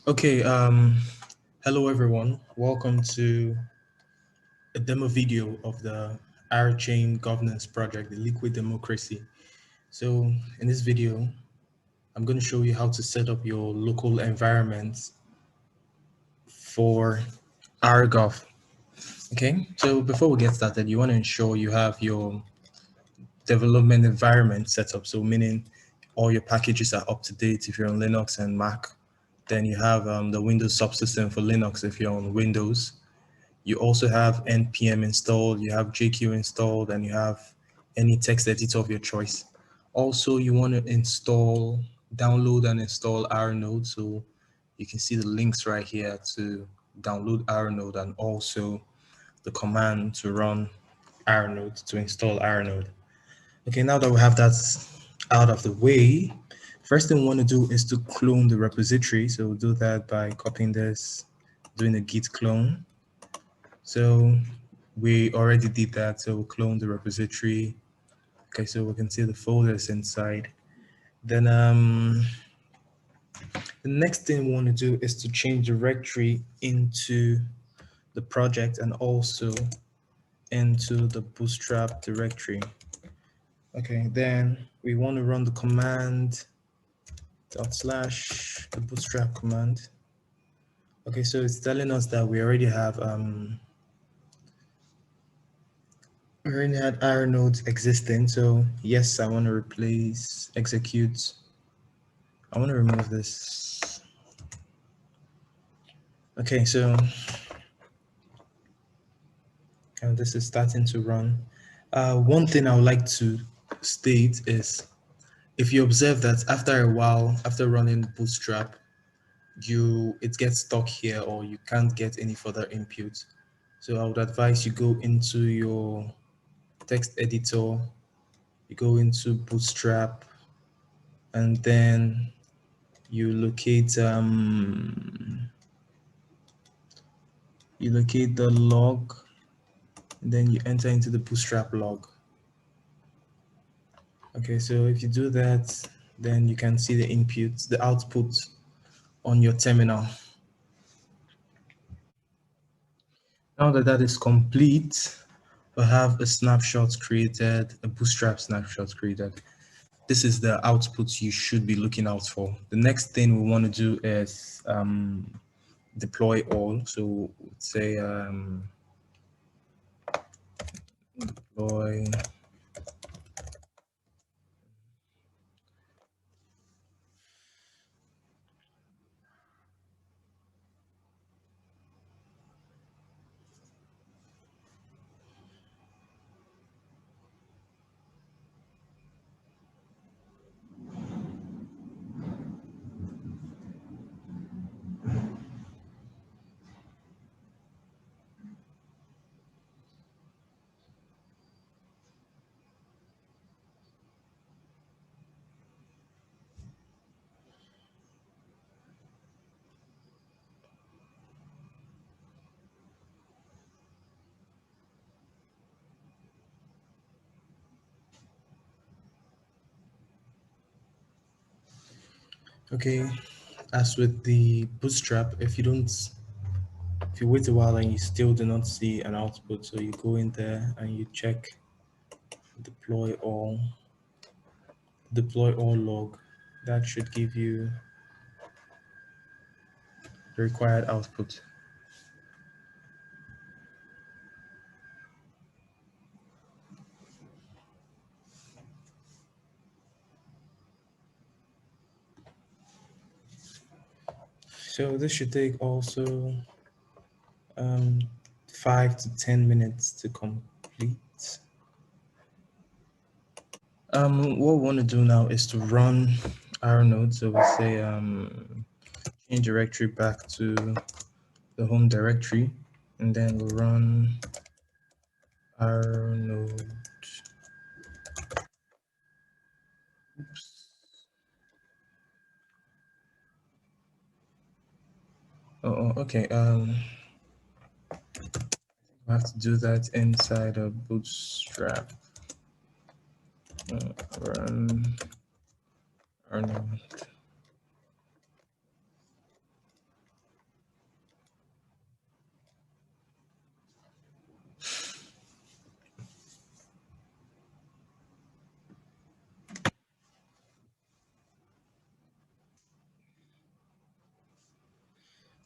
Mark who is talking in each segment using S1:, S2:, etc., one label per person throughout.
S1: Okay, hello everyone. Welcome to a demo video of the RGov governance project, the Liquid Democracy. So in this video, I'm going to show you how to set up your local environment for RGov. Okay, so before we get started, you want to ensure you have your development environment set up. So meaning all your packages are up to date if you're on Linux and Mac. Then you have the Windows subsystem for Linux if you're on Windows. You also have npm installed, you have JQ installed, and you have any text editor of your choice. Also, you want to download and install RNode. So you can see the links right here to download RNode and also the command to run RNode, to install RNode. Okay, now that we have that out of the way, first thing we want to do is to clone the repository. So we'll do that by copying this, doing a git clone. So we already did that. So we'll clone the repository. Okay, so we can see the folders inside. Then the next thing we want to do is to change directory into the project and also into the Bootstrap directory. Okay, then we want to run the command / the Bootstrap command. Okay, so it's telling us that we already have we already had our nodes existing. So yes, I want to replace execute. I want to remove this. Okay, so this is starting to run. One thing I would like to state is if you observe that after a while, after running Bootstrap, it gets stuck here or you can't get any further input. So I would advise you go into your text editor, you go into Bootstrap, and then you locate the log, and then you enter into the Bootstrap log. Okay, so if you do that, then you can see the output on your terminal. Now that that is complete, we have a snapshot created, a Bootstrap snapshot created. This is the output you should be looking out for. The next thing we want to do is deploy all. So let's say deploy Okay, as with the Bootstrap, if you wait a while and you still do not see an output, so you go in there and you check deploy all log. That should give you the required output. So this should take also 5 to 10 minutes to complete. What we want to do now is to run our node. So we say change directory back to the home directory, and then we'll run our node. Oops. Oh, okay. I have to do that inside of Bootstrap. Run our node.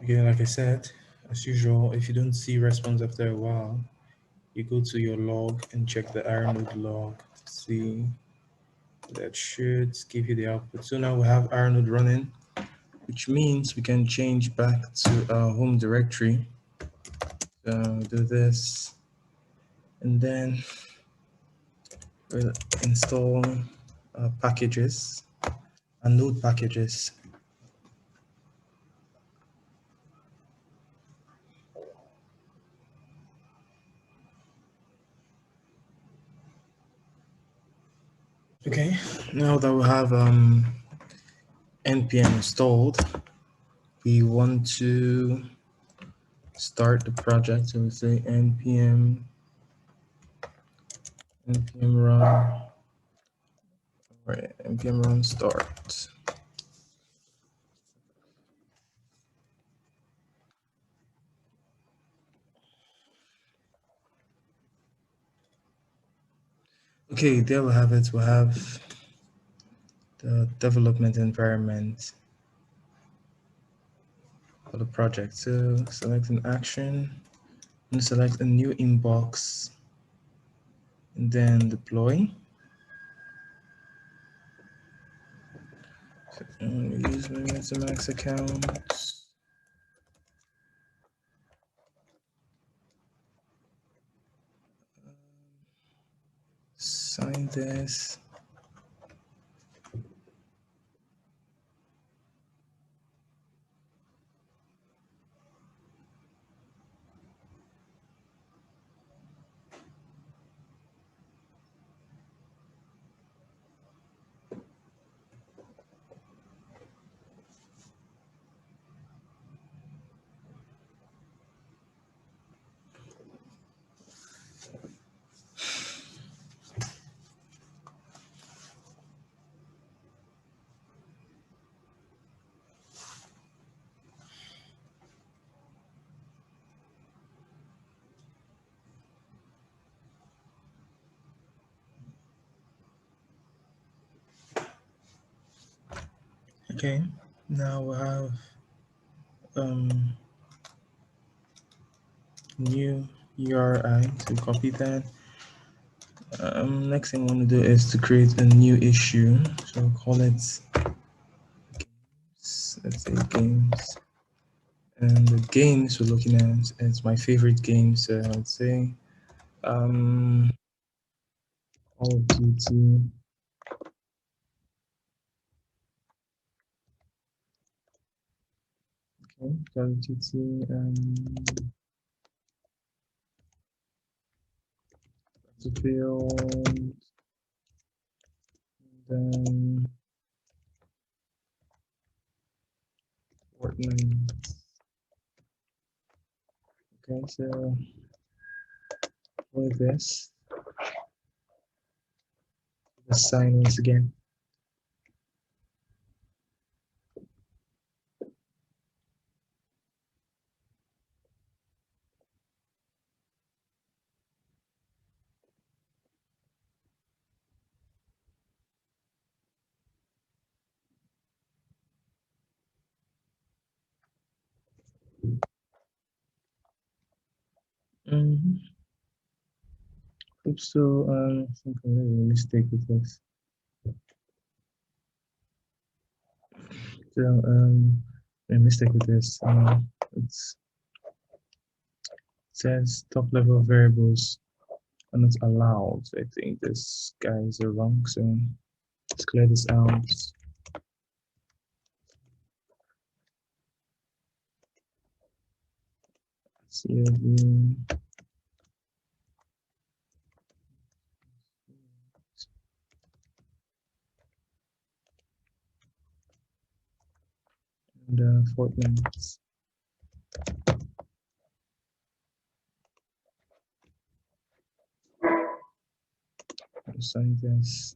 S1: Okay, like I said, as usual, if you don't see response after a while, you go to your log and check the RNode log to see. That should give you the output. So now we have RNode running, which means we can change back to our home directory. So do this, and then we'll install packages and node packages. Okay, now that we have npm installed, we want to start the project. So we say npm run, or npm run start. Okay, there we have it. We have the development environment for the project. So select an action and select a new inbox and then deploy. Use my MetaMask account. Sign this. Okay, now we have new URI, so copy that. Next thing I want to do is to create a new issue. So we'll call it games. Let's say games. And the games we're looking at is my favorite game. So let's say Call of Duty. Okay, Call of Duty. Battlefield. Then Fortnite. Okay, so with this, let's sign once again. Oops, so I think I made a mistake with this. So a mistake with this. It says top level variables are not allowed. I think this guy is wrong. So let's clear this out. CLV. And Fortnite. Sign this.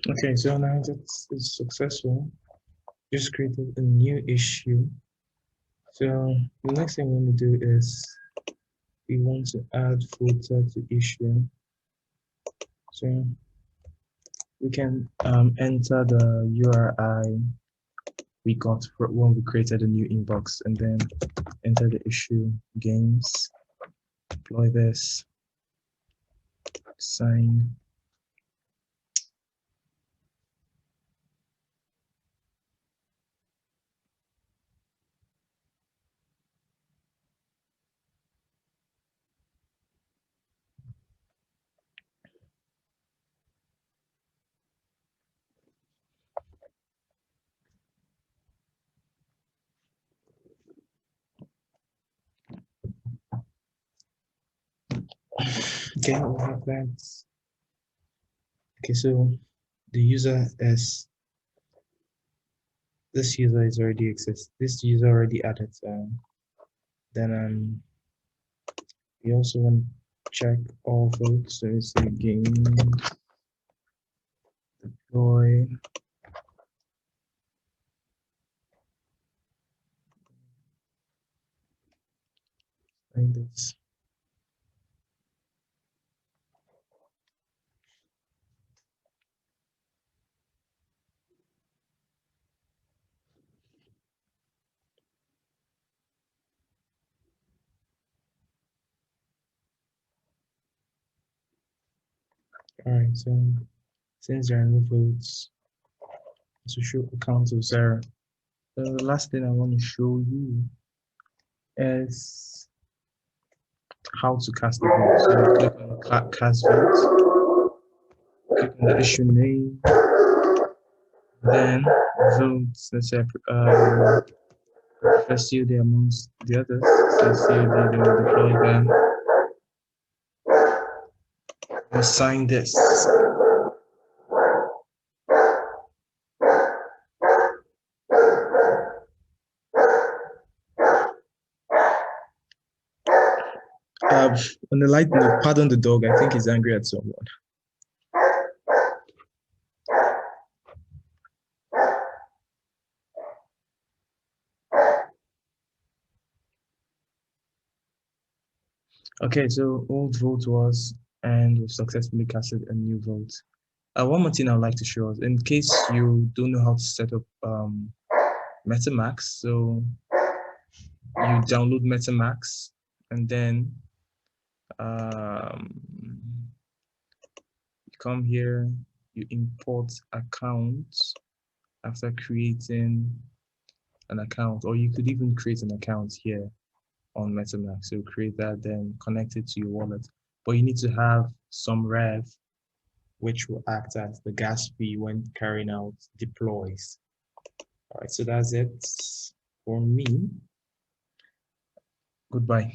S1: Okay, so now that's it's successful. Just created a new issue. So the next thing we want to do is we want to add footer to issue. So we can enter the URI we got when we created a new inbox, and then enter the issue games, deploy this, sign. Okay, we have that. Okay, so the user is this user is already exists. This user already added. Then we also want to check all votes. So it's a game deploy. Like this. All right. So since there are no votes, to show account of 0. The last thing I want to show you is how to cast a vote. So you click on cast vote, click on the issue name, then votes. Let's say first COD amongst the others. So COD, then we deploy them. We'll sign this. On the light note, pardon the dog. I think he's angry at someone. Okay, so old vote was, and we've successfully casted a new vote. One more thing I'd like to show us, in case you don't know how to set up MetaMask, so you download MetaMask, and then you come here, you import accounts after creating an account, or you could even create an account here on MetaMask. So create that, then connect it to your wallet. But you need to have some rev, which will act as the gas fee when carrying out deploys. All right, so that's it for me. Goodbye.